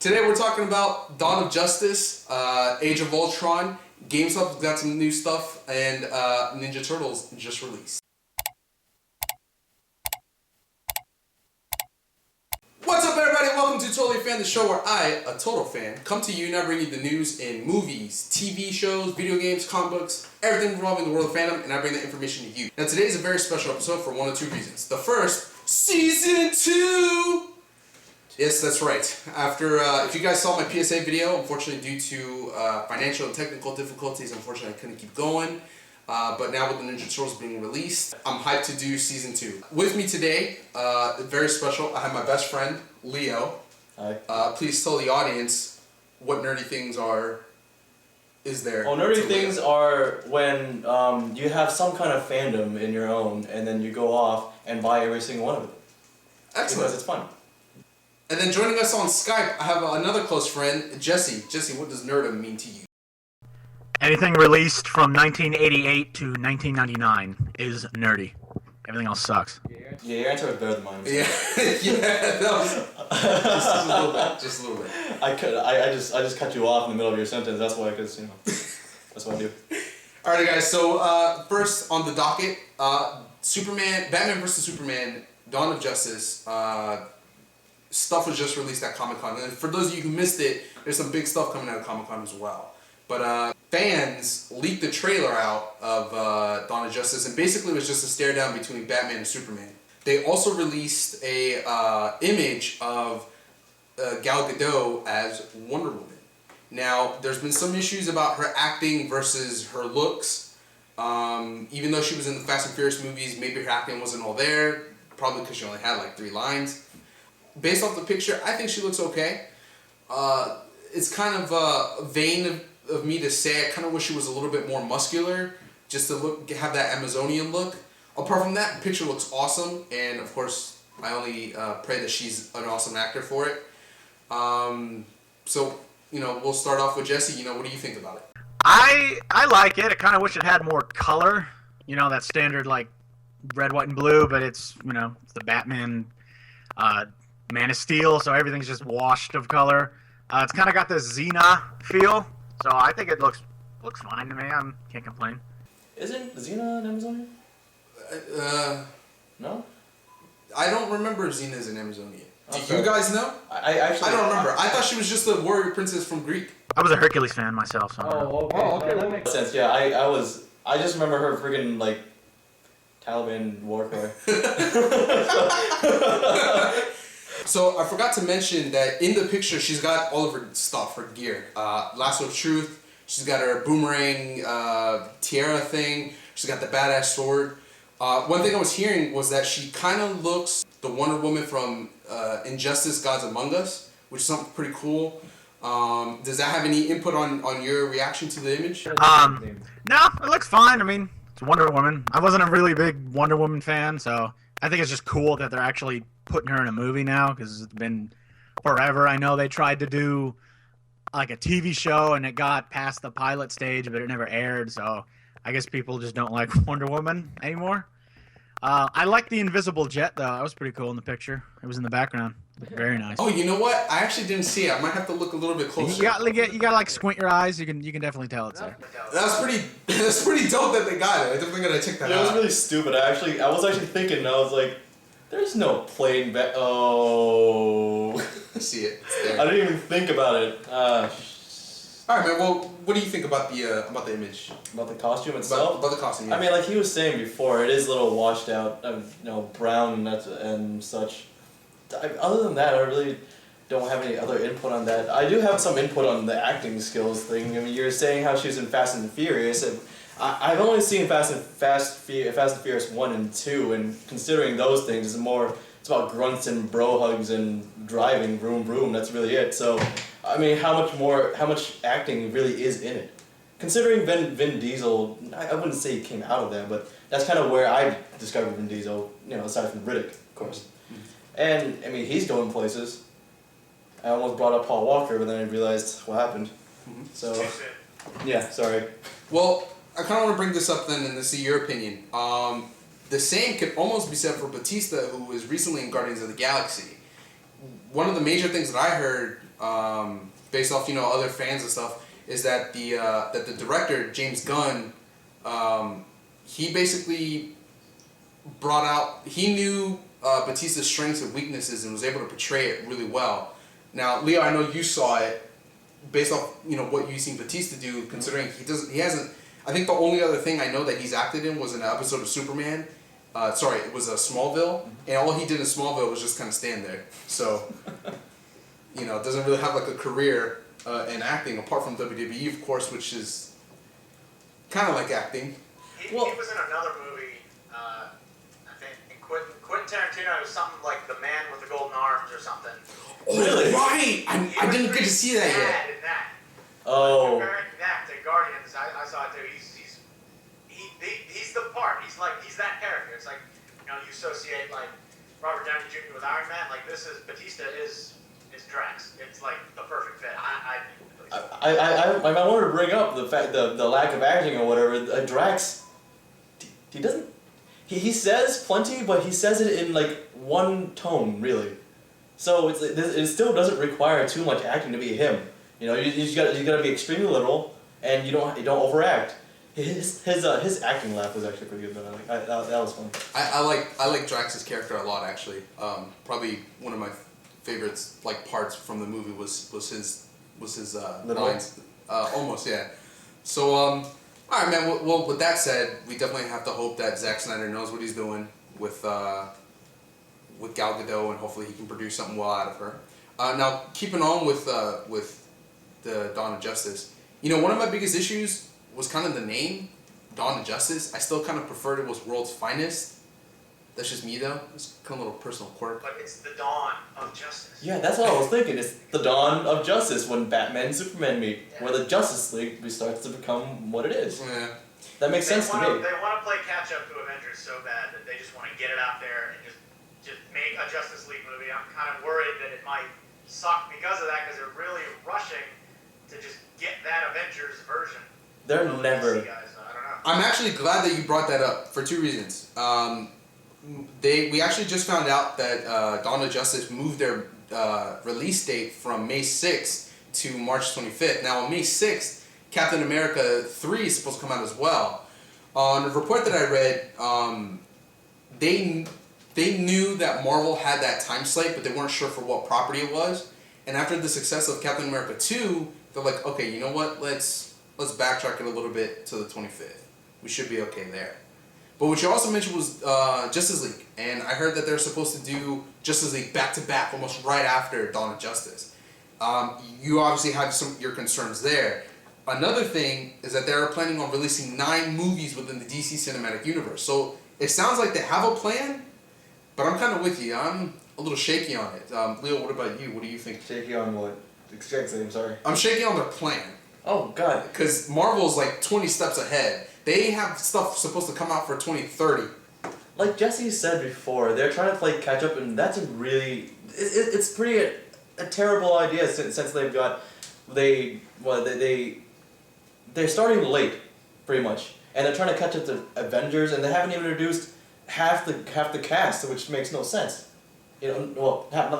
Today we're talking about Dawn of Justice, Age of Ultron, GameStop's got some new stuff, and Ninja Turtles just released. What's up, everybody? Welcome to TotallyAFan, the show where I, a total fan, come to you and I bring you the news in movies, TV shows, video games, comic books, everything involving the world of fandom, and I bring that information to you. Now today is a very special episode for one of two reasons. The first, Season 2! Yes, that's right. After, if you guys saw my PSA video, unfortunately due to financial and technical difficulties, unfortunately I couldn't keep going. But now with the Ninja Turtles being released, I'm hyped to do Season 2. With me today, very special, I have my best friend, Leo. Hi. Please tell the audience what nerdy things is there. Well, nerdy things are when you have some kind of fandom in your own, and then you go off and buy every single one of them. Excellent. Because it's fun. And then joining us on Skype, I have another close friend, Jesse. Jesse, what does nerdom mean to you? Anything released from 1988 to 1999 is nerdy. Everything else sucks. Yeah, your answer was better than mine. Yeah, yeah, that was just a little bit. I just cut you off in the middle of your sentence. That's why, because that's what I do. All right, guys. So first on the docket, Batman vs Superman: Dawn of Justice. Stuff was just released at Comic-Con, and for those of you who missed it, there's some big stuff coming out of Comic-Con as well. But fans leaked the trailer out of Dawn of Justice, and basically it was just a stare down between Batman and Superman. They also released a image of Gal Gadot as Wonder Woman. Now, there's been some issues about her acting versus her looks. Even though she was in the Fast and Furious movies, maybe her acting wasn't all there, probably because she only had like 3 lines. Based off the picture, I think she looks okay. It's kind of vain of me to say. I kind of wish she was a little bit more muscular, just to have that Amazonian look. Apart from that, the picture looks awesome, and of course, I only pray that she's an awesome actor for it. So, we'll start off with Jesse. What do you think about it? I like it. I kind of wish it had more color. That standard like red, white, and blue, but it's it's the Batman. Man of Steel, so everything's just washed of color. It's kind of got this Xena feel, so I think it looks fine to me. I can't complain. Isn't Xena an Amazonian? No? I don't remember Xena as an Amazonian. Do Okay. you guys know? I don't remember. I thought she was just a warrior princess from Greek. I was a Hercules fan myself, so. Okay, that makes sense. Yeah, I just remember her freaking like Taliban war cry. So I forgot to mention that in the picture she's got all of her stuff, her gear. Lasso of Truth, she's got her boomerang tiara thing, she's got the badass sword. One thing I was hearing was that she kind of looks the Wonder Woman from Injustice Gods Among Us, which is something pretty cool. Does that have any input on your reaction to the image? No, it looks fine. I mean, it's Wonder Woman. I wasn't a really big Wonder Woman fan, so I think it's just cool that they're actually putting her in a movie now, because it's been forever. I know they tried to do like a TV show and it got past the pilot stage, but it never aired, so I guess people just don't like Wonder Woman anymore. I like the invisible jet though. That was pretty cool in the picture. It was in the background. Very nice. Oh, you know what? I actually didn't see it. I might have to look a little bit closer. You got like squint your eyes. You can definitely tell it's there. That's pretty dope that they got it. I definitely gotta check that out. It was really stupid. I was actually thinking. I was like, "There's no plane back." Oh. I see it. It's there. I didn't even think about it. All right, man. Well, what do you think about the image? About the costume itself? About the costume. Yeah. I mean, like he was saying before, it is a little washed out, brown and such. Other than that, I really don't have any other input on that. I do have some input on the acting skills thing. I mean, you're saying how she was in Fast and Furious. I've only seen Fast and Furious 1 and 2, and considering those things, it's about grunts and bro hugs and driving, vroom vroom, that's really it. So, I mean, how much acting really is in it? Considering Vin Diesel, I wouldn't say he came out of that, but that's kind of where I discovered Vin Diesel, aside from Riddick, of course. And, I mean, he's going places. I almost brought up Paul Walker, but then I realized what happened. So, yeah, sorry. Well, I kind of want to bring this up then and to see your opinion. The same could almost be said for Batista, who was recently in Guardians of the Galaxy. One of the major things that I heard based off other fans and stuff, is that the director James Gunn, he basically brought out, he knew Batista's strengths and weaknesses and was able to portray it really well. Now, Leo, I know you saw it. Based off what you've seen Batista do, considering he hasn't. I think the only other thing I know that he's acted in was an episode of Superman. It was a Smallville, and all he did in Smallville was just kind of stand there. So, doesn't really have like a career in acting apart from WWE, of course, which is kind of like acting. He was in another movie. I think Quentin Tarantino was something like The Man with the Golden Arms or something. Oh, really? Right! I didn't get to see that yet. In that. Oh. Comparing that to Guardians, I saw it too. He's the part. He's that character. It's like, you associate like Robert Downey Jr. with Iron Man. Like this is Batista is Drax. It's like the perfect fit. I wanted to bring up the fact the lack of acting or whatever. Drax, he doesn't. He says plenty, but he says it in like one tone, really. So it still doesn't require too much acting to be him. You gotta be extremely literal, and you don't overact. His acting laugh was actually pretty good. But that was fun. I like Drax's character a lot actually. Probably one of my favorites parts from the movie was his lines. Almost, yeah. So all right, man. Well, with that said, we definitely have to hope that Zack Snyder knows what he's doing with Gal Gadot, and hopefully he can produce something well out of her. Now, keeping on with the Dawn of Justice, one of my biggest issues was kind of the name, Dawn of Justice. I still kind of preferred it was World's Finest. That's just me though. It's kind of a little personal quirk. But it's the dawn of justice. Yeah, that's what I was thinking. It's the dawn of justice when Batman and Superman meet, where the Justice League starts to become what it is. Yeah. That makes sense to me. They want to play catch up to Avengers so bad that they just want to get it out there and just make a Justice League movie. I'm kind of worried that it might suck because of that, because they're really rushing to just get that Avengers version. They're never. Guys, I don't know. I'm actually glad that you brought that up for two reasons. We actually just found out that Dawn of Justice moved their release date from May 6th to March 25th. Now on May 6th, Captain America 3 is supposed to come out as well. On a report that I read, they knew that Marvel had that time slate, but they weren't sure for what property it was. And after the success of Captain America 2, they're like, okay, you know what? Let's backtrack it a little bit to the 25th. We should be okay there. But what you also mentioned was Justice League, and I heard that they're supposed to do Justice League back to back, almost right after Dawn of Justice. You obviously have your concerns there. Another thing is that they're planning on releasing 9 movies within the DC Cinematic Universe. So it sounds like they have a plan, but I'm kind of with you. I'm a little shaky on it. Leo, what about you? What do you think? Shaky on what? Exactly, I'm sorry. I'm shaky on their plan. Oh, God. Because Marvel's like 20 steps ahead. They have stuff supposed to come out for 2030. Like Jesse said before, they're trying to play catch up, and that's a really it's pretty a terrible idea since they've got they're starting late, pretty much, and they're trying to catch up to Avengers, and they haven't even introduced half the cast, which makes no sense. Not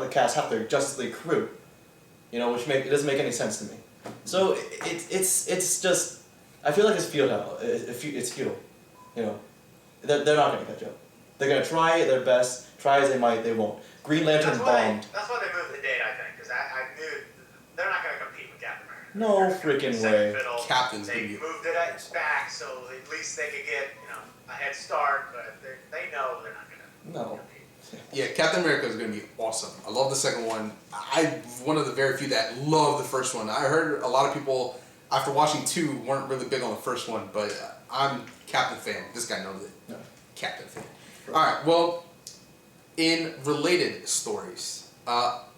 the cast, half the Justice League crew. It doesn't make any sense to me. So it's just. I feel like it's futile. It's futile. They're not going to catch up. They're going to try their best. Try as they might, they won't. Green Lantern bombed. That's why they moved the date, I think, because I knew they're not going to compete with Captain America. No freaking way. Captain's they moved it back so at least they could get a head start, but they know they're not going to compete. Yeah, Captain America is going to be awesome. I love the second one. I'm one of the very few that love the first one. I heard a lot of people, after watching 2, weren't really big on the first one, but I'm Captain fan. This guy knows it. No. Captain fan. Alright, well, in related stories,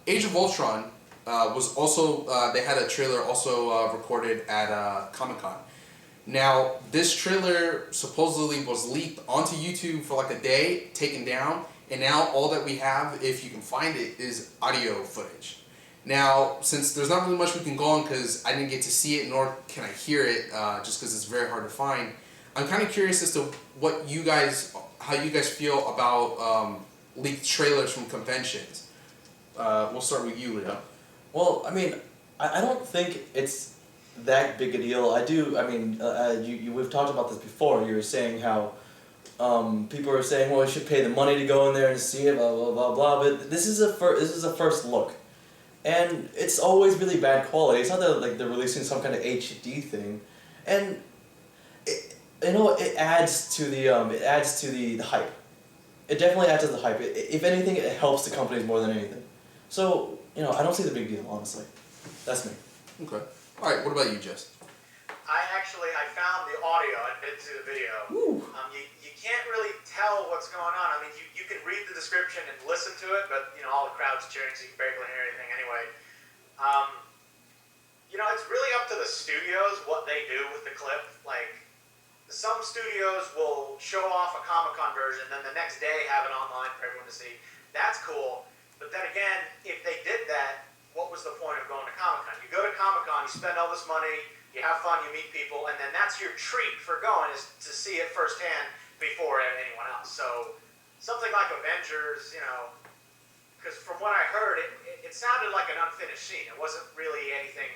Age of Ultron was also, they had a trailer also recorded at Comic-Con. Now, this trailer supposedly was leaked onto YouTube for like a day, taken down, and now all that we have, if you can find it, is audio footage. Now, since there's not really much we can go on because I didn't get to see it, nor can I hear it, just because it's very hard to find, I'm kind of curious as to how you guys feel about leaked trailers from conventions. We'll start with you, Leo. Well, I mean, I don't think it's that big a deal. We've talked about this before. You were saying how people are saying, well, you should pay the money to go in there and see it, blah, blah, blah, blah. But this is a first look. And it's always really bad quality. It's not that like they're releasing some kind of HD thing. And, it adds to the hype. It definitely adds to the hype. If anything, it helps the companies more than anything. So, I don't see the big deal, honestly. That's me. Okay. All right. What about you, Jess? I found the audio. I did to the video. You can't really tell what's going on. I mean, you can read the description and listen to it, but all the crowd's cheering, so you can barely hear anything anyway. It's really up to the studios what they do with the clip. Like, some studios will show off a Comic-Con version, then the next day have it online for everyone to see. That's cool. But then again, if they did that, what was the point of going to Comic-Con? You go to Comic-Con, you spend all this money, you have fun, you meet people, and then that's your treat for going, is to see it firsthand before anyone else. So something like Avengers, because from what I heard, it sounded like an unfinished scene. It wasn't really anything.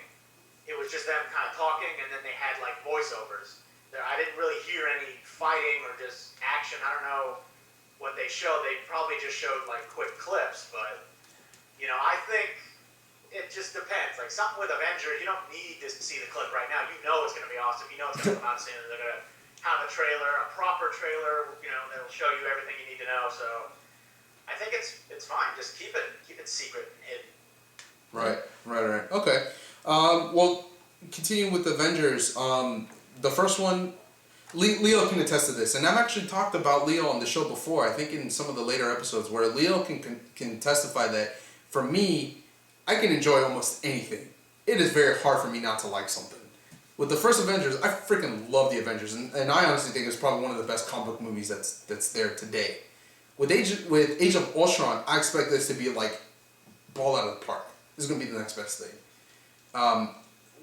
It was just them kind of talking, and then they had like voiceovers. I didn't really hear any fighting or just action. I don't know what they showed. They probably just showed like quick clips, but I think it just depends. Like something with Avengers, you don't need to see the clip right now. You know it's going to be awesome. You know it's going to come out soon. They're going to have a trailer, a proper trailer. That'll show you everything you need to know. So I think it's fine. Just keep it secret and hidden. Right. Okay. Well, continuing with Avengers, the first one, Leo can attest to this, and I've actually talked about Leo on the show before. I think in some of the later episodes, where Leo can testify that for me, I can enjoy almost anything. It is very hard for me not to like something. With the first Avengers, I freaking love the Avengers, and I honestly think it's probably one of the best comic book movies that's there today. With Age of Ultron, I expect this to be like ball out of the park. This is gonna be the next best thing.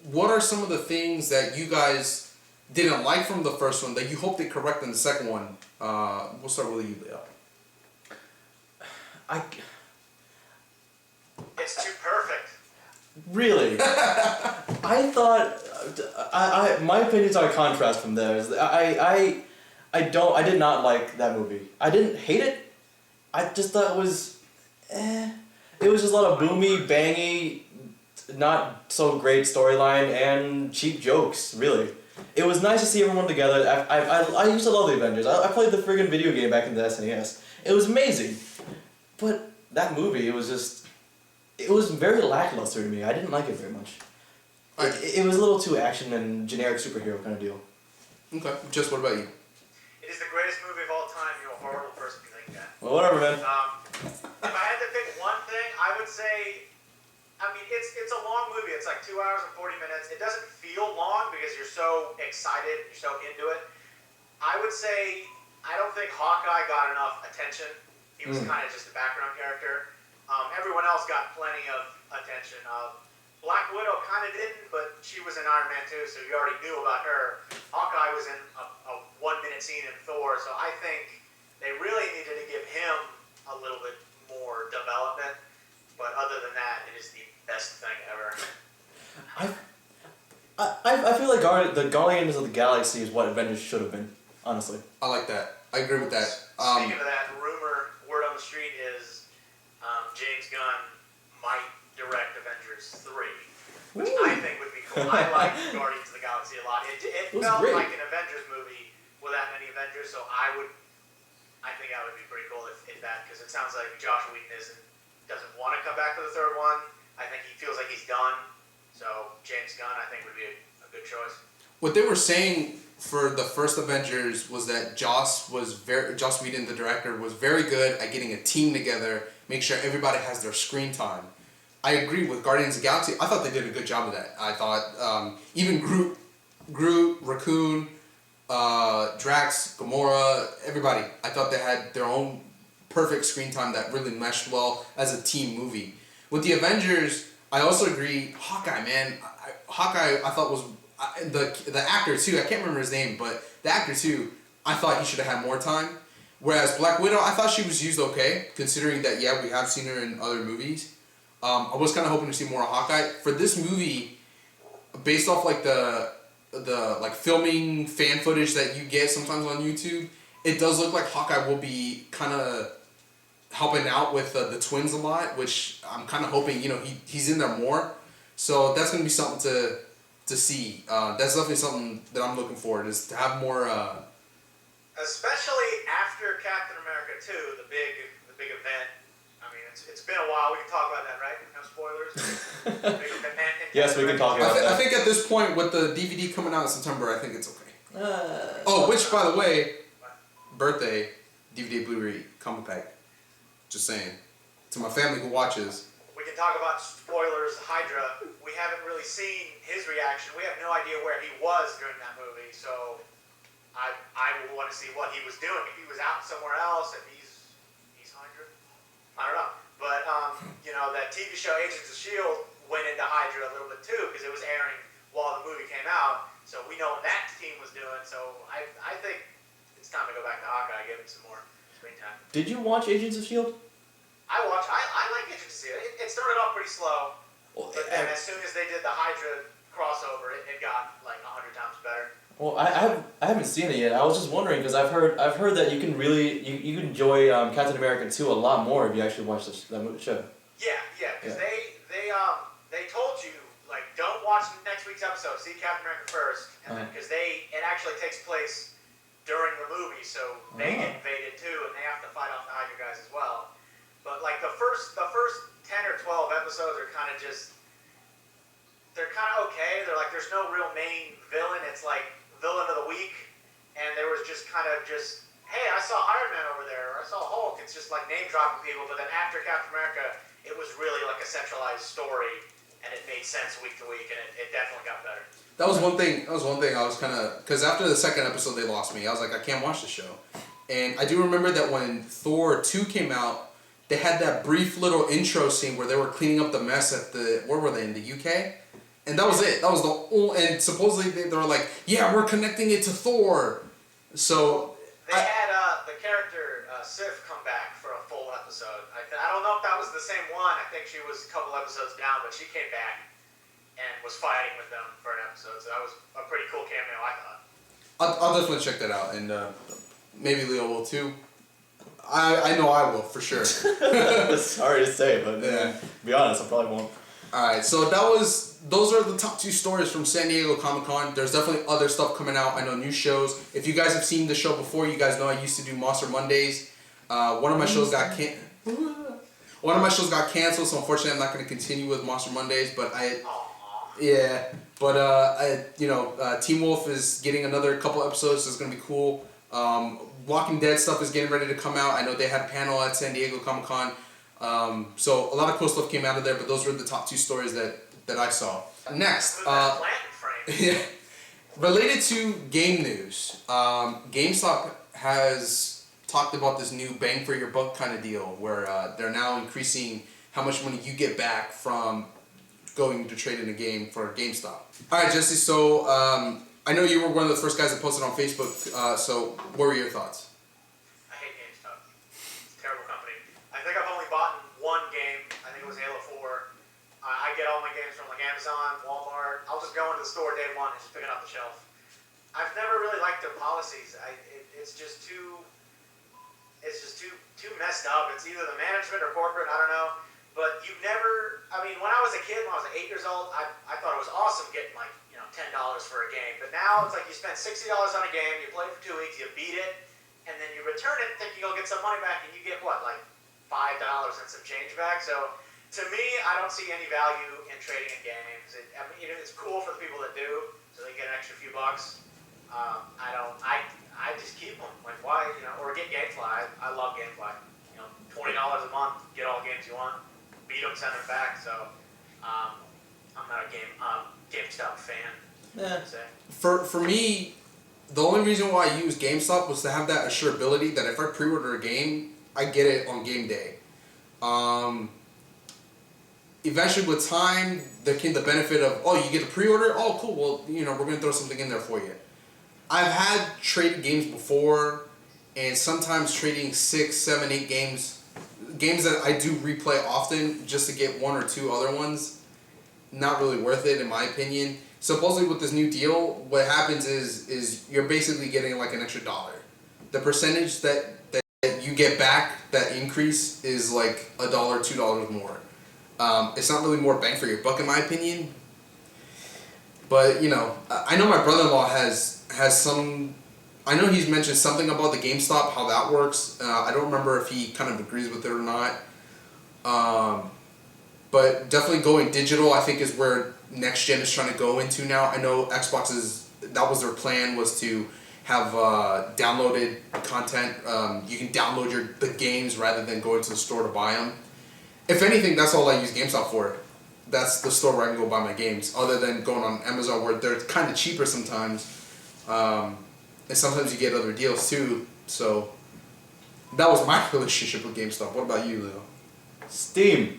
What are some of the things that you guys didn't like from the first one that you hope they correct in the second one? We'll start with you, Leo. It's too perfect. Really? I thought my opinions are a contrast from theirs. I did not like that movie. I didn't hate it. I just thought it was It was just a lot of boomy, bangy, not so great storyline and cheap jokes, really. It was nice to see everyone together. I used to love the Avengers. I played the friggin' video game back in the SNES. It was amazing. But that movie, it was very lackluster to me. I didn't like it very much. It was a little too action and generic superhero kind of deal. Okay. Just what about you? It is the greatest movie of all time. You're a horrible person to think that. Well, whatever, man. If I had to pick one thing, I would say, it's a long movie. It's like 2 hours and 40 minutes. It doesn't feel long because you're so excited, you're so into it. I would say, I don't think Hawkeye got enough attention. He was kind of just a background character. Everyone else got plenty of attention. Black Widow kind of didn't, but she was in Iron Man 2, so you already knew about her. Hawkeye was in a 1-minute scene in Thor, so I think they really needed to give him a little bit more development. But other than that, it is the best thing ever. I feel like the Guardians of the Galaxy is what Avengers should have been, honestly. I like that. I agree with that. Speaking of that, word on the street is James Gunn might direct Avengers 3, which I think would be cool. I like Guardians of the Galaxy a lot. It felt great. like an Avengers movie without any Avengers, so I think that would be pretty cool if that, because it sounds like Josh Whedon doesn't want to come back for the third one. I think he feels like he's done. So James Gunn, I think, would be a good choice. What they were saying for the first Avengers was that Joss Whedon, the director, was very good at getting a team together, make sure everybody has their screen time. I agree with Guardians of the Galaxy. I thought they did a good job of that. I thought even Groot, Raccoon, Drax, Gamora, everybody, I thought they had their own perfect screen time that really meshed well as a team movie. With the Avengers, I also agree. Hawkeye, man, I thought was the actor too. I can't remember his name, but the actor too. I thought he should have had more time. Whereas Black Widow, I thought she was used okay, considering that we have seen her in other movies. I was kind of hoping to see more of Hawkeye. For this movie, based off like the like filming fan footage that you get sometimes on YouTube, it does look like Hawkeye will be kind of helping out with the twins a lot, which I'm kind of hoping, he's in there more. So that's going to be something to see. That's definitely something that I'm looking forward, is to have more... Especially after Captain America 2, the big event. I mean, it's been a while. We can talk about that, right? No spoilers. Big event in Yes, we can talk about that. I think at this point, with the DVD coming out in September, I think it's okay. Which, by the way, birthday, DVD Blu-ray combo pack. Just saying. To my family who watches. We can talk about spoilers. Hydra. We haven't really seen his reaction. We have no idea where he was during that movie, so I will want to see what he was doing. If he was out somewhere else, if he's Hydra, I don't know. But that TV show Agents of Shield went into Hydra a little bit too, because it was airing while the movie came out. So we know what that team was doing. So I think it's time to go back to Hawkeye, give him some more screen time. Did you watch Agents of Shield? I like Agents of Shield. It started off pretty slow, but then as soon as they did the Hydra crossover, it got like 100 times better. Well, I haven't seen it yet. I was just wondering, because I've heard that you can really you can enjoy Captain America 2 a lot more if you actually watch that show. Yeah, because they told you, like, don't watch next week's episode. See Captain America first, and then because it actually takes place during the movie, so they get invaded too, and they have to fight off the Hydra guys as well. But like the first 10 or 12 episodes are kind of just, they're kind of okay. They're like, there's no real main villain. It's like villain of the week, and there was just kind of just, hey, I saw Iron Man over there, or I saw Hulk. It's just like name dropping people. But then after Captain America, it was really like a centralized story, and it made sense week to week, and it definitely got better. That was one thing I was kind of... Because after the second episode, they lost me. I was like, I can't watch the show. And I do remember that when Thor 2 came out, they had that brief little intro scene where they were cleaning up the mess at where were they, in the UK? And that was it. That was the only... And supposedly they were like, yeah, we're connecting it to Thor. So... They had the character Sif come back for a full episode. I don't know if that was the same one. I think she was a couple episodes down, but she came back and was fighting with them for an episode. So that was a pretty cool cameo, I thought. I'll definitely check that out, and maybe Leo will too. I know I will, for sure. Sorry to say, but yeah. To be honest, I probably won't. Alright, so those are the top 2 stories from San Diego Comic-Con. There's definitely other stuff coming out. I know new shows. If you guys have seen the show before, you guys know I used to do Monster Mondays. One of my shows got canceled, so unfortunately I'm not going to continue with Monster Mondays, but Team Wolf is getting another couple episodes, so it's going to be cool. Walking Dead stuff is getting ready to come out. I know they had a panel at San Diego Comic-Con. So a lot of cool stuff came out of there, but those were the top 2 stories that I saw. Next, related to game news, GameStop has talked about this new bang for your buck kind of deal, where they're now increasing how much money you get back from going to trade in a game for GameStop. All right, Jesse. So I know you were one of the first guys that posted on Facebook. So what were your thoughts? I hate GameStop. It's a terrible company. I think I've only bought one game. I think it was Halo 4. I get all my games from like Amazon, Walmart. I'll just go into the store day one and just pick it off the shelf. I've never really liked their policies. It's just too messed up. It's either the management or corporate. I don't know. But you've never. I mean, when I was a kid, when I was 8 years old, I thought it was awesome getting like $10 for a game. But now it's like you spend $60 on a game, you play it for 2 weeks, you beat it, and then you return it thinking you'll get some money back, and you get what, like $5 and some change back. So to me, I don't see any value in trading in games. It's cool for the people that do, so they get an extra few bucks. I just keep them. Like why, or get GameFly. I love GameFly. $20 a month, get all the games you want, beat them, send them back. So I'm not a GameStop fan. Yeah. For me, the only reason why I use GameStop was to have that assurability that if I pre-order a game, I get it on game day. Eventually, with time, there came the benefit of, you get the pre-order? Oh, cool. Well, we're going to throw something in there for you. I've had traded games before, and sometimes trading 6, 7, 8 games games that I do replay often just to get one or two other ones, not really worth it in my opinion. Supposedly with this new deal, what happens is you're basically getting like an extra $1. The percentage that you get back, that increase, is like $1, $2 more. It's not really more bang for your buck in my opinion. But you know, I know my brother-in-law has some. I know he's mentioned something about the GameStop, how that works. I don't remember if he kind of agrees with it or not. But definitely going digital, I think, is where next gen is trying to go into now. I know Xbox's, that was their plan, was to have downloaded content. You can download the games rather than going to the store to buy them. If anything, that's all I use GameStop for. That's the store where I can go buy my games, other than going on Amazon, where they're kind of cheaper sometimes. And sometimes you get other deals too. So that was my relationship with GameStop. What about you, Leo? Steam.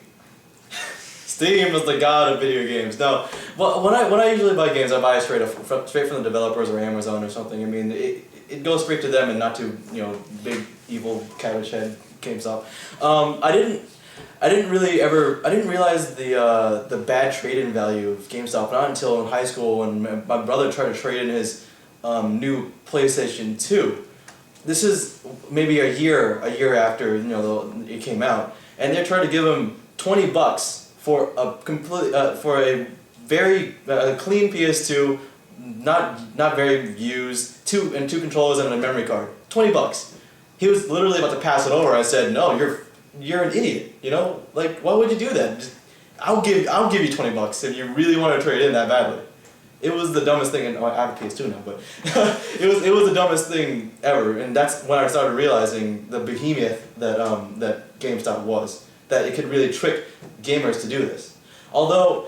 Steam is the god of video games. No, well, when I usually buy games, I buy it straight from the developers or Amazon or something. I mean, it goes straight to them and not to, you know, big evil cabbage head GameStop. I didn't realize the bad trade-in value of GameStop not until in high school when my brother tried to trade in his new PlayStation 2. This is maybe a year after, you know, it came out, and they tried to give him $20 for a very clean PS2, not very used, two controllers and a memory card. $20. He was literally about to pass it over. I said, "No, you're an idiot. You know, like, why would you do that? I'll give you $20 if you really want to trade in that badly." It was the dumbest thing, and I have a PS2 now, but it was the dumbest thing ever, and that's when I started realizing the behemoth that GameStop was. That it could really trick gamers to do this. Although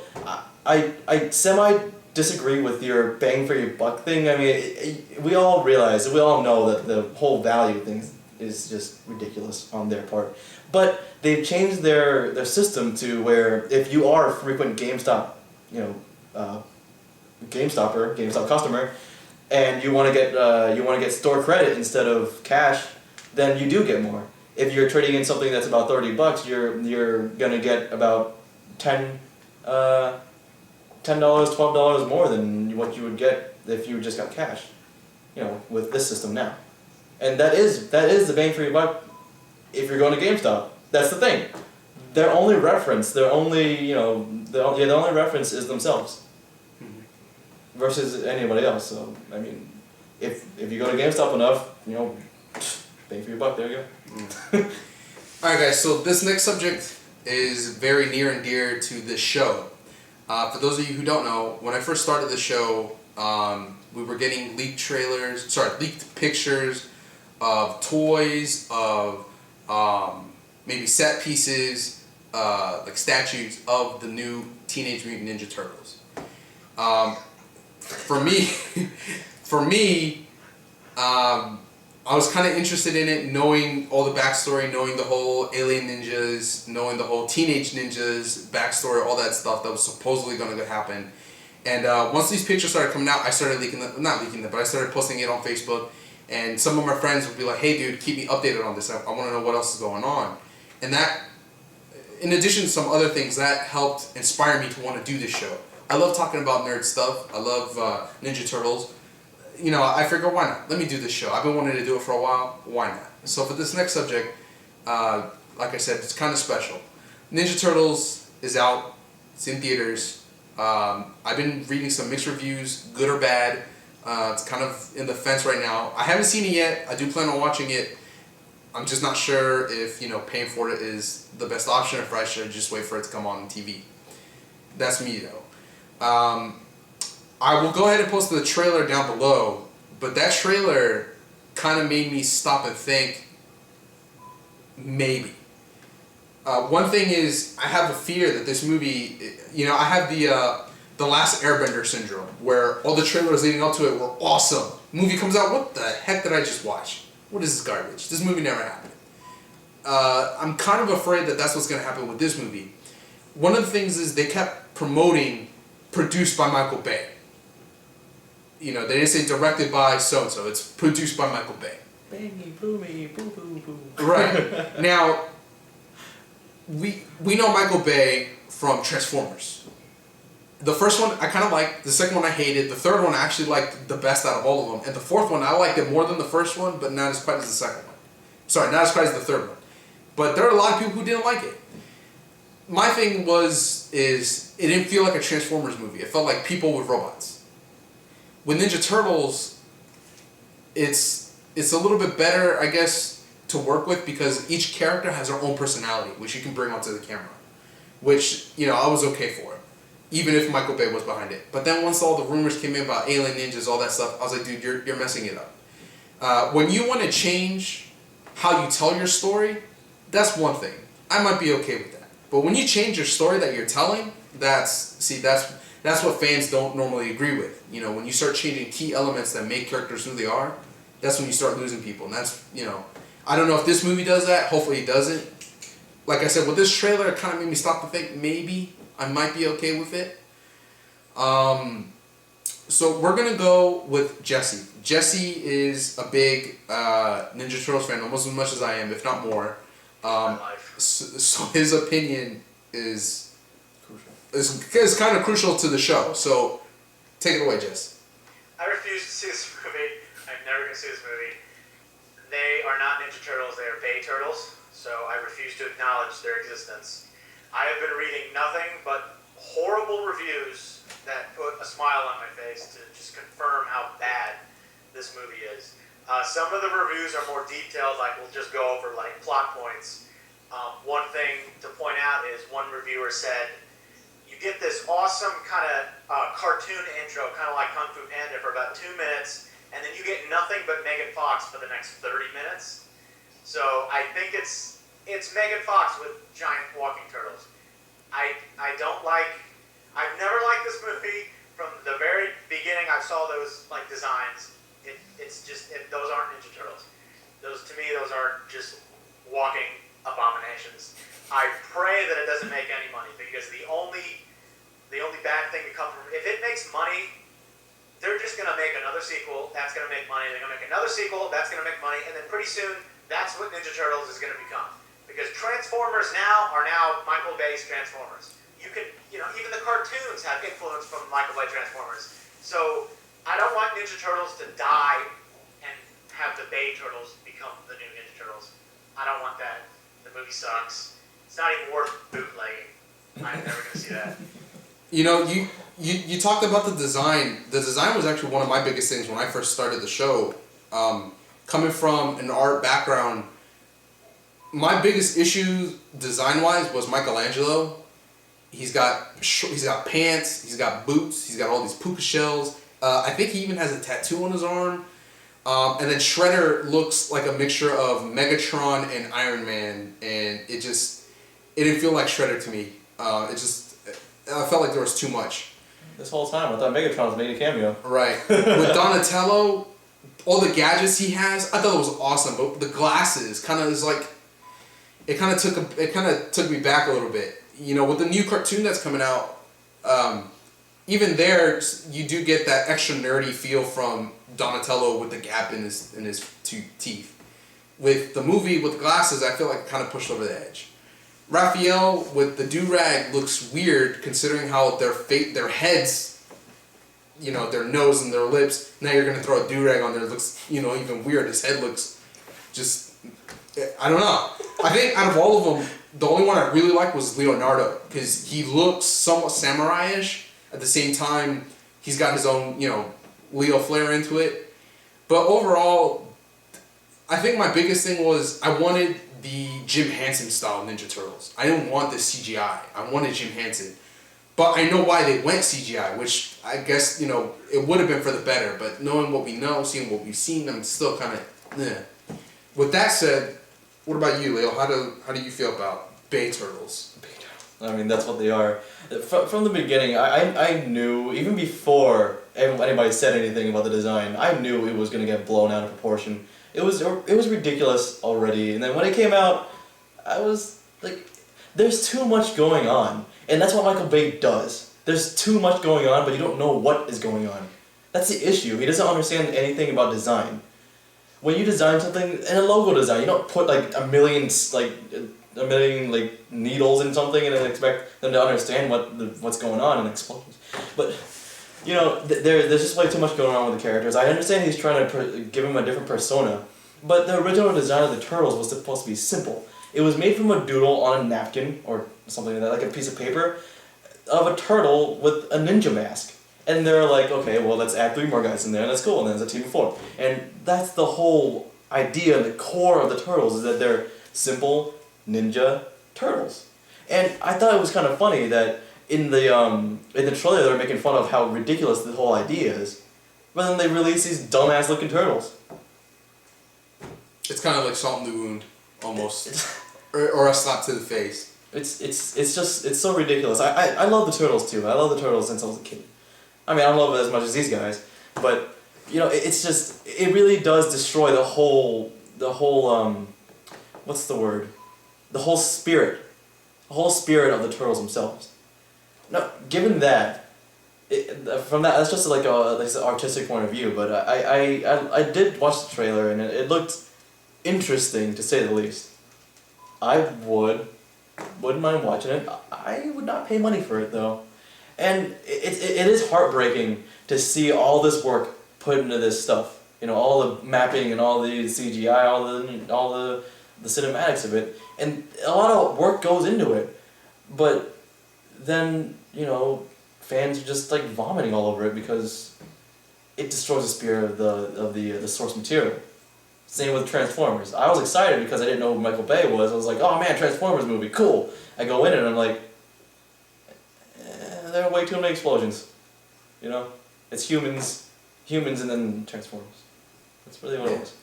I semi disagree with your bang for your buck thing. I mean, we all realize, we all know that the whole value thing is just ridiculous on their part. But they've changed their system to where if you are a frequent GameStop, you know, GameStop customer, and you want to get store credit instead of cash, then you do get more. If you're trading in something that's about $30, you're gonna get about $10, $12 more than what you would get if you just got cash, you know, with this system now. And that is the bang for your buck if you're going to GameStop. That's the thing. Their only reference, the only reference is themselves versus anybody else. So I mean, if you go to GameStop enough, you know, bang for your buck. There you go. Alright guys, so this next subject is very near and dear to this show. For those of you who don't know, when I first started the show, we were getting leaked pictures of toys, of maybe set pieces, like statues of the new Teenage Mutant Ninja Turtles. For me, I was kind of interested in it, knowing all the backstory, knowing the whole alien ninjas, knowing the whole teenage ninjas backstory, all that stuff that was supposedly going to happen. And once these pictures started coming out, I started but I started posting it on Facebook. And some of my friends would be like, "Hey dude, keep me updated on this. I want to know what else is going on." And that, in addition to some other things, that helped inspire me to want to do this show. I love talking about nerd stuff. I love Ninja Turtles. You know, I figured, why not? Let me do this show. I've been wanting to do it for a while. Why not? So for this next subject, like I said, it's kind of special. Ninja Turtles is out. It's in theaters. I've been reading some mixed reviews, good or bad. It's kind of in the fence right now. I haven't seen it yet. I do plan on watching it. I'm just not sure if, you know, paying for it is the best option, or if I should just wait for it to come on TV. That's me, though. I will go ahead and post the trailer down below, but that trailer kind of made me stop and think, maybe. One thing is, I have a fear that this movie, you know, I have the Last Airbender syndrome, where all the trailers leading up to it were awesome. Movie comes out, what the heck did I just watch? What is this garbage? This movie never happened. I'm kind of afraid that that's what's going to happen with this movie. One of the things is they kept promoting produced by Michael Bay. You know, they didn't say directed by so-and-so. It's produced by Michael Bay. Bangy, boomy, boo, boo, boo. Right. Now, we know Michael Bay from Transformers. The first one I kind of liked. The second one I hated. The third one I actually liked the best out of all of them. And the fourth one I liked it more than the first one, but not as quite as the second one. Sorry, not as quite as the third one. But there are a lot of people who didn't like it. My thing is it didn't feel like a Transformers movie. It felt like people with robots. With Ninja Turtles, it's a little bit better, I guess, to work with because each character has their own personality, which you can bring onto the camera. Which, I was okay for. Even if Michael Bay was behind it. But then once all the rumors came in about alien ninjas, all that stuff, I was like, dude, you're messing it up. When you want to change how you tell your story, that's one thing. I might be okay with that. But when you change your story that you're telling, that's what fans don't normally agree with. When you start changing key elements that make characters who they are, that's when you start losing people. And that's, I don't know if this movie does that. Hopefully it doesn't. Like I said, with this trailer, it kind of made me stop to think maybe I might be okay with it. So we're going to go with Jesse. Jesse is a big Ninja Turtles fan, almost as much as I am, if not more. So his opinion is kind of crucial to the show. So take it away, Jess. I refuse to see this movie. I'm never going to see this movie. They are not Ninja Turtles. They are Bay Turtles. So I refuse to acknowledge their existence. I have been reading nothing but horrible reviews that put a smile on my face to just confirm how bad this movie is. Some of the reviews are more detailed, like we'll just go over like plot points. One thing to point out is one reviewer said, you get this awesome kind of cartoon intro, kind of like Kung Fu Panda for about 2 minutes, and then you get nothing but Megan Fox for the next 30 minutes. So I think it's Megan Fox with giant walking turtles. I've never liked this movie. From the very beginning, I saw those like designs. Those aren't Ninja Turtles. Those aren't just walking abominations. I pray that it doesn't make any money because the only bad thing to come from if it makes money, they're just gonna make another sequel. That's gonna make money. They're gonna make another sequel. That's gonna make money, and then pretty soon, that's what Ninja Turtles is gonna become. Because Transformers are now Michael Bay's Transformers. You can, even the cartoons have influence from Michael Bay Transformers. So I don't want Ninja Turtles to die and have the Bay Turtles become the new Ninja Turtles. I don't want that. The movie sucks. It's not even worth bootlegging. I'm never gonna see that. You talked about the design. The design was actually one of my biggest things when I first started the show. Coming from an art background, my biggest issue design-wise was Michelangelo. He's got pants, he's got boots, he's got all these puka shells. I think he even has a tattoo on his arm. And then Shredder looks like a mixture of Megatron and Iron Man, and it didn't feel like Shredder to me. I felt like there was too much. This whole time, I thought Megatron was made a cameo. Right. With Donatello, all the gadgets he has, I thought it was awesome. But the glasses kind of is like, it kind of took me back a little bit. With the new cartoon that's coming out, even there you do get that extra nerdy feel from Donatello with the gap in his two teeth. With the movie with the glasses, I feel like it kind of pushed over the edge. Raphael with the do-rag looks weird considering how their heads, their nose and their lips. Now you're gonna throw a do-rag on there. It looks even weird. His head looks just, I don't know. I think out of all of them, the only one I really liked was Leonardo because he looks somewhat samurai-ish. At the same time, he's got his own Leo flair into it. But overall, I think my biggest thing was I wanted the Jim Henson style Ninja Turtles. I didn't want the CGI. I wanted Jim Henson. But I know why they went CGI, which I guess, it would have been for the better. But knowing what we know, seeing what we've seen, I'm still kind of, eh. With that said, what about you, Leo? How do you feel about Bay Turtles? I mean, that's what they are. From the beginning, I knew, even before anybody said anything about the design, I knew it was going to get blown out of proportion. It was ridiculous already, and then when it came out, I was like, there's too much going on. And that's what Michael Bay does. There's too much going on, but you don't know what is going on. That's the issue. He doesn't understand anything about design. When you design something, in a logo design, you don't put like a million emitting like needles in something and then expect them to understand what's going on and explosions. But you know, there's just way too much going on with the characters. I understand he's trying to give him a different persona, but the original design of the turtles was supposed to be simple. It was made from a doodle on a napkin or something like that, like a piece of paper, of a turtle with a ninja mask. And they're like, okay, well, let's add 3 more guys in there, and that's cool, and then it's a team of 4. And that's the whole idea, the core of the turtles, is that they're simple ninja turtles. And I thought it was kind of funny that in the trailer they were making fun of how ridiculous the whole idea is, but then they release these dumbass looking turtles. It's kind of like salt in the wound, almost, or a slap to the face. It's so ridiculous. I love the turtles too. I love the turtles since I was a kid. I mean, I don't love it as much as these guys, but you know, it's just, it really does destroy the whole what's the word? The whole spirit of the turtles themselves. Now, given that, from that, that's just like an artistic point of view, but I did watch the trailer and it looked interesting to say the least. I wouldn't mind watching it. I would not pay money for it though. And it is heartbreaking to see all this work put into this stuff. You know, all the mapping and all the CGI, all the cinematics of it, and a lot of work goes into it. But then, you know, fans are just like vomiting all over it because it destroys the spirit of the source material. Same with Transformers. I was excited because I didn't know who Michael Bay was. I was like, oh man, Transformers movie, cool. I go in and I'm like, there are way too many explosions. You know? It's humans and then Transformers. That's really what it is.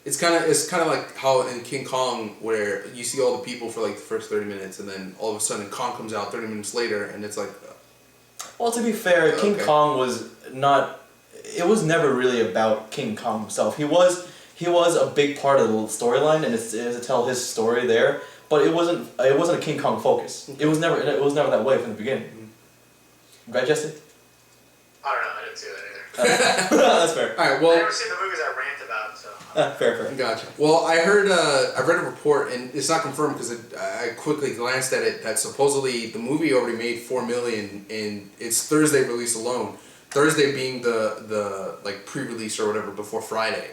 It's kind of like how in King Kong, where you see all the people for like the first 30 minutes, and then all of a sudden Kong comes out 30 minutes later, and it's like. Well, to be fair, King Kong was not. It was never really about King Kong himself. He was a big part of the storyline, and it's to tell his story there. But it wasn't a King Kong focus. It was never that way from the beginning. Right, Jesse? I don't know. I didn't see that either. That's fair. All right. Well, I've never seen the movies I rant about, so. Fair. Gotcha. Well, I read a report, and it's not confirmed because I quickly glanced at it, that supposedly the movie already made $4 million in its Thursday release alone. Thursday being the like pre-release or whatever before Friday.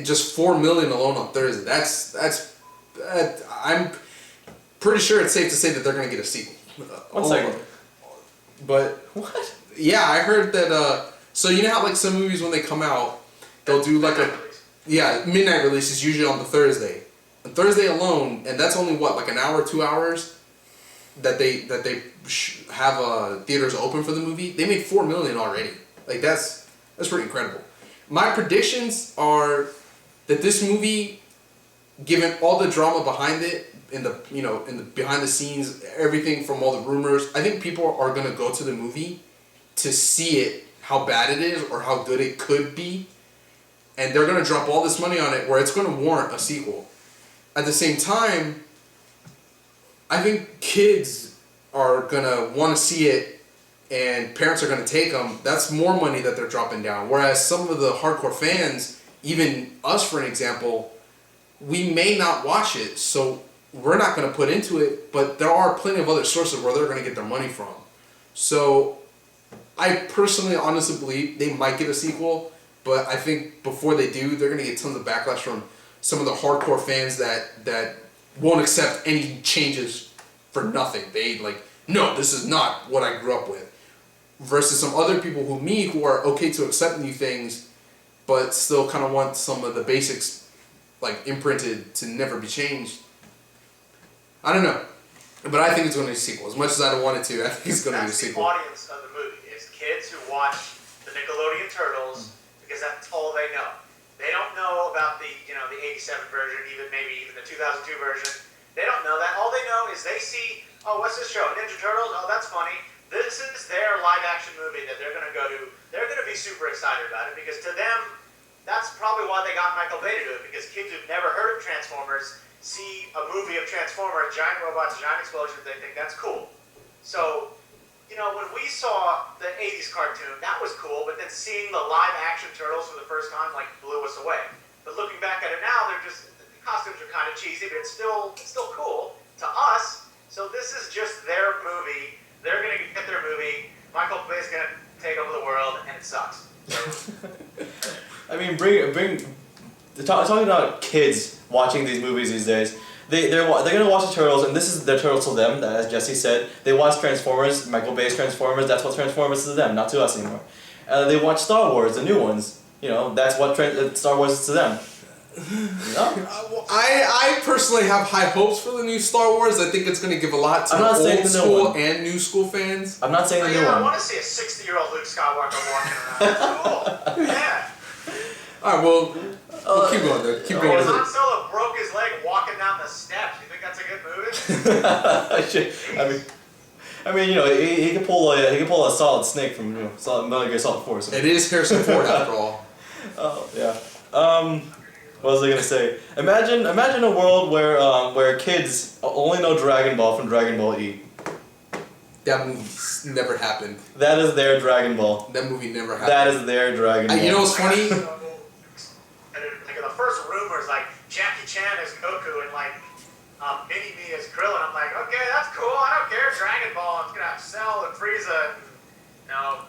Just $4 million alone on Thursday. That's I'm pretty sure it's safe to say that they're gonna get a sequel. 1 second. But What? yeah, I heard that. So you know how like some movies when they come out, they'll do like midnight release is usually on the Thursday. On Thursday alone, and that's only what, like an hour, 2 hours that they have theaters open for the movie. They made $4 million already. Like that's pretty incredible. My predictions are that this movie, given all the drama behind it, in the behind the scenes, everything from all the rumors, I think people are gonna go to the movie to see it, how bad it is or how good it could be, and they're gonna drop all this money on it where it's gonna warrant a sequel. At the same time, I think kids are gonna want to see it, and parents are gonna take them. That's more money that they're dropping down. Whereas some of the hardcore fans, even us for an example, we may not watch it, so we're not going to put into it, but there are plenty of other sources where they're going to get their money from. So I personally honestly believe they might get a sequel, but I think before they do, they're going to get tons of backlash from some of the hardcore fans that won't accept any changes for nothing. They like, no, this is not what I grew up with. Versus some other people who are okay to accept new things, but still kind of want some of the basics like imprinted to never be changed. I don't know, but I think it's going to be a sequel. As much as I don't want it to, I think it's going to be a sequel. That's the audience of the movie. It's kids who watch the Nickelodeon Turtles because that's all they know. They don't know about the 87 version, even the 2002 version. They don't know that. All they know is they see, oh, what's this show? Ninja Turtles? Oh, that's funny. This is their live action movie that they're going to go to. They're going to be super excited about it because to them, that's probably why they got Michael Bay to do it, because kids who've never heard of Transformers see a movie of Transformers, giant robots, giant explosions, they think that's cool. So, when we saw the 80s cartoon, that was cool, but then seeing the live action Turtles for the first time, blew us away. But looking back at it now, they're just, costumes are kind of cheesy, but it's still cool to us. So this is just their movie. They're gonna get their movie. Michael Bay's gonna take over the world, and it sucks. So, I mean, talking about kids watching these movies these days. They're gonna watch the Turtles, and this is the Turtles to them. As Jesse said, they watch Transformers, Michael Bay's Transformers. That's what Transformers is to them, not to us anymore. They watch Star Wars, the new ones. You know, that's what Star Wars is to them. No? I personally have high hopes for the new Star Wars. I think it's going to give a lot to old school and new school fans. I'm not saying the new one. I want to see a 60-year-old Luke Skywalker walking around. Cool. Yeah. All right, well, keep going there. Keep going. Han Solo broke his leg walking down the steps. You think that's a good movie? I mean, you know, he could pull a Solid Snake from Metal Gear Solid 4. So. It is Harrison Ford after all. Oh yeah. What was I gonna say? Imagine a world where kids only know Dragon Ball from Dragon Ball E. That movie never happened. That is their Dragon Ball. That movie never happened. That is their Dragon Ball. You know what's funny? Like the first rumors, like Jackie Chan as Goku and like Mini Me as Krillin. I'm like, okay, that's cool. I don't care. Dragon Ball. It's gonna have Cell and Frieza. No,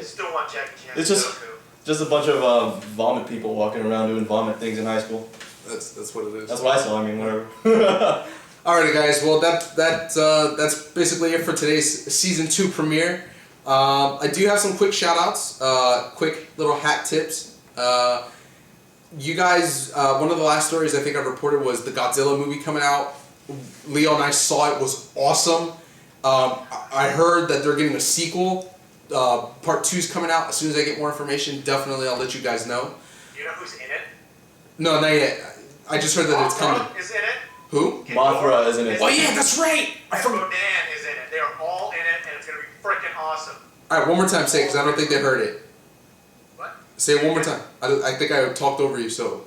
still want Jackie Chan It's as just- Goku. Just a bunch of vomit people walking around doing vomit things in high school. That's what it is. That's what I saw. I mean, whatever. Alrighty, guys. Well, that's basically it for today's season 2 premiere. I do have some quick shout-outs, quick little hat tips. You guys, one of the last stories I think I reported was the Godzilla movie coming out. Leo and I saw it, was awesome. I heard that they're getting a sequel. Part 2's coming out. As soon as I get more information, definitely I'll let you guys know. Do you know who's in it? No, not yet. I just heard that it's coming. Is in it. Who? Mothra is in it. Oh yeah, that's right. I And forgot. Rodan is in it. They are all in it, and it's gonna be freaking awesome. All right, one more time, say it, because I don't think they heard it. What? Say it one more time. I think I talked over you, so.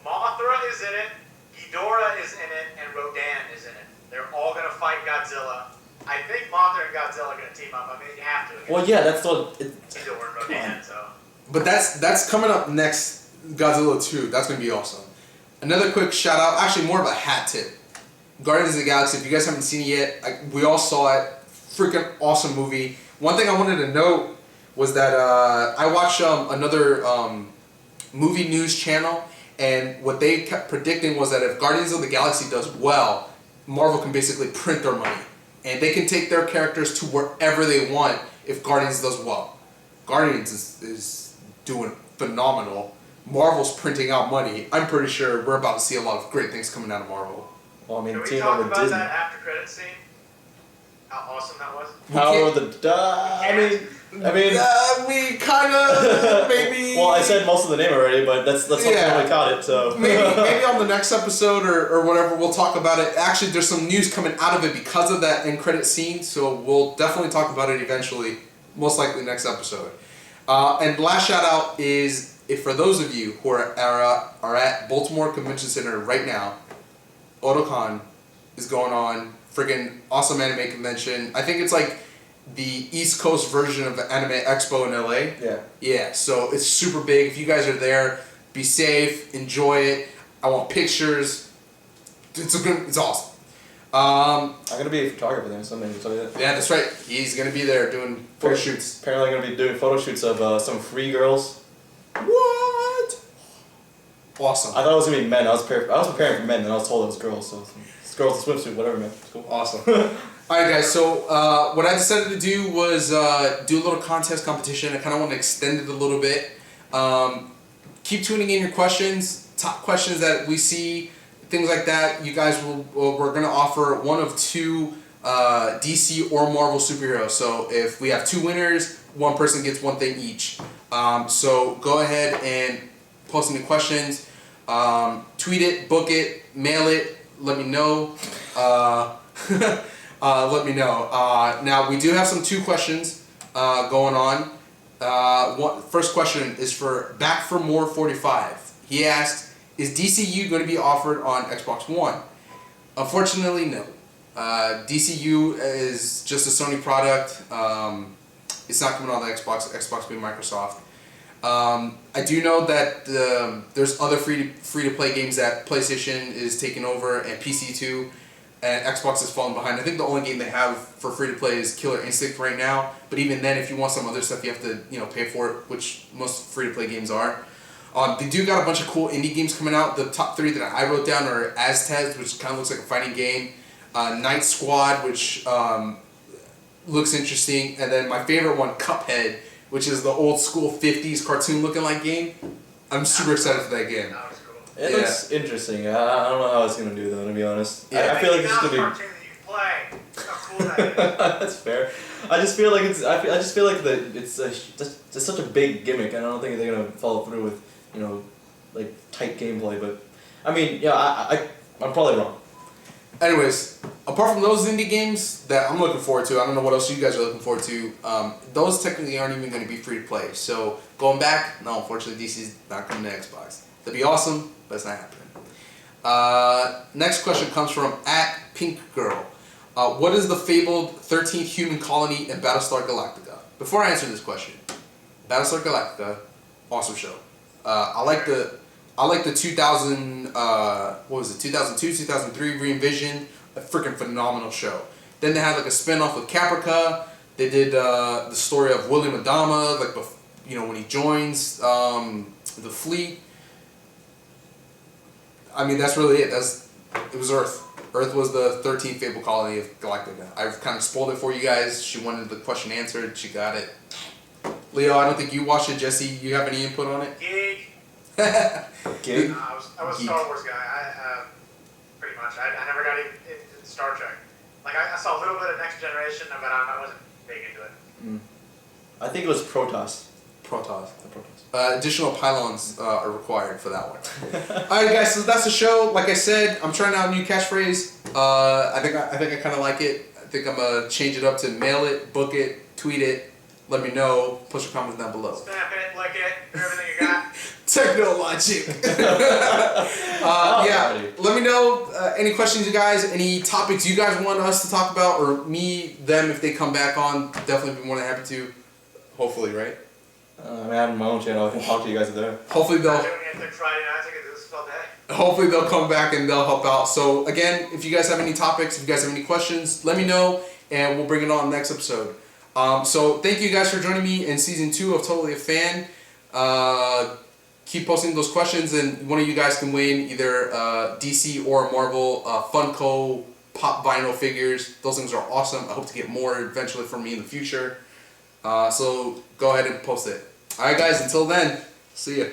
Mothra is in it. Ghidorah is in it, and Rodan is in it. They're all gonna fight Godzilla. I think Mothra and Godzilla are gonna team up. I mean, you have to. Well, yeah, that's what. Ghidorah and Rodan, so. But that's coming up next. Godzilla 2. That's gonna be awesome. Another quick shout out, actually more of a hat tip. Guardians of the Galaxy. If you guys haven't seen it yet, we all saw it. Freaking awesome movie. One thing I wanted to note was that I watched another movie news channel, and what they kept predicting was that if Guardians of the Galaxy does well, Marvel can basically print their money, and they can take their characters to wherever they want if Guardians does well. Guardians is doing phenomenal. Marvel's printing out money. I'm pretty sure we're about to see a lot of great things coming out of Marvel. Well, I mean, Can we team talk up with about Disney. that after credit scene? How awesome that was. Power of the. I mean. We kind of maybe. Well, I said most of the name already, but that's something Yeah. we caught it. So maybe on the next episode or whatever we'll talk about it. Actually, there's some news coming out of it because of that end credit scene, so we'll definitely talk about it eventually. Most likely next episode. And last shout out is if for those of you who are at Baltimore Convention Center right now, Otakon is going on. Friggin' awesome anime convention. I think it's like the East Coast version of the Anime Expo in LA. yeah. Yeah, so it's super big. If you guys are there, be safe, enjoy it. I want pictures. It's awesome. I'm gonna be a photographer there someday. I'll tell you that. Yeah, that's right. He's gonna be there doing photo shoots. Apparently, I'm gonna be doing photo shoots of some free girls. What? Awesome. I thought it was gonna be men. I was preparing for men, and I was told it was girls. So it's girls in swimsuit, whatever, man. It's cool. Awesome. Alright guys, so what I decided to do was do a little contest competition. I kind of want to extend it a little bit. Keep tuning in your questions, top questions that we see, things like that. You guys we're going to offer one of 2 DC or Marvel superheroes. So if we have 2 winners, one person gets one thing each. So go ahead and post any questions. Tweet it, book it, mail it, let me know. Let me know. Now, we do have some 2 questions going on. First question is for Back for More 45. He asked, is DCU going to be offered on Xbox One? Unfortunately, no. DCU is just a Sony product. It's not coming on the Xbox being Microsoft. I do know that there's other free to play games that PlayStation is taking over and PC too, and Xbox is falling behind. I think the only game they have for free to play is Killer Instinct right now. But even then, if you want some other stuff, you have to pay for it, which most free to play games are. They do got a bunch of cool indie games coming out. The top 3 that I wrote down are Aztez, which kind of looks like a fighting game, Night Squad, which looks interesting, and then my favorite one, Cuphead, which is the old school 50s cartoon looking like game. I'm super excited for that game. That was cool. It looks interesting. I don't know how it's gonna do though, to be honest. Yeah. I feel like it's gonna be. Cartoon that you can play. Look how cool that is. That's fair. I just feel like it's such a big gimmick, and I don't think they're gonna follow through with like tight gameplay. But I mean, yeah, I'm probably wrong. Anyways, apart from those indie games that I'm looking forward to, I don't know what else you guys are looking forward to. Those technically aren't even going to be free to play. So going back, no, unfortunately, DC's not coming to Xbox. That'd be awesome, but it's not happening. Next question comes from @PinkGirl. What is the fabled 13th human colony in Battlestar Galactica? Before I answer this question, Battlestar Galactica, awesome show. I like the 2000 what was it, 2002 2003 re-envision, a freaking phenomenal show. Then they had like a spin-off with Caprica. They did the story of William Adama, like when he joins the fleet. I mean, that's really it. It was Earth. Earth was the 13th fabled colony of Galactica. I've kind of spoiled it for you guys. She wanted the question answered. She got it. Leo, I don't think you watched it. Jesse, you have any input on it? Geek. Geek. I was a Star Wars guy. Pretty much. I never got into Star Trek. Like I saw a little bit of Next Generation, but I wasn't big into it. I think it was Protoss. Protoss. Additional pylons are required for that one. Alright guys, so that's the show. Like I said, I'm trying out a new catchphrase. I think I kind of like it. I think I'm going to change it up to mail it, book it, tweet it, let me know, post your comments down below. Snap it, lick it, do everything you got. Technologic. Yeah, let me know any questions you guys, any topics you guys want us to talk about, or them if they come back on. Definitely be more than happy to. Hopefully, right? I have my own channel. I can talk to you guys there. Hopefully I'm doing anything Friday nights. I can do this all day. Hopefully they'll come back and they'll help out. So again, if you guys have any topics, if you guys have any questions, let me know and we'll bring it on next episode. So thank you guys for joining me in season 2 of Totally a Fan. Keep posting those questions and one of you guys can win either DC or Marvel Funko Pop Vinyl figures. Those things are awesome. I hope to get more eventually from me in the future. So go ahead and post it. Alright guys, until then, see ya.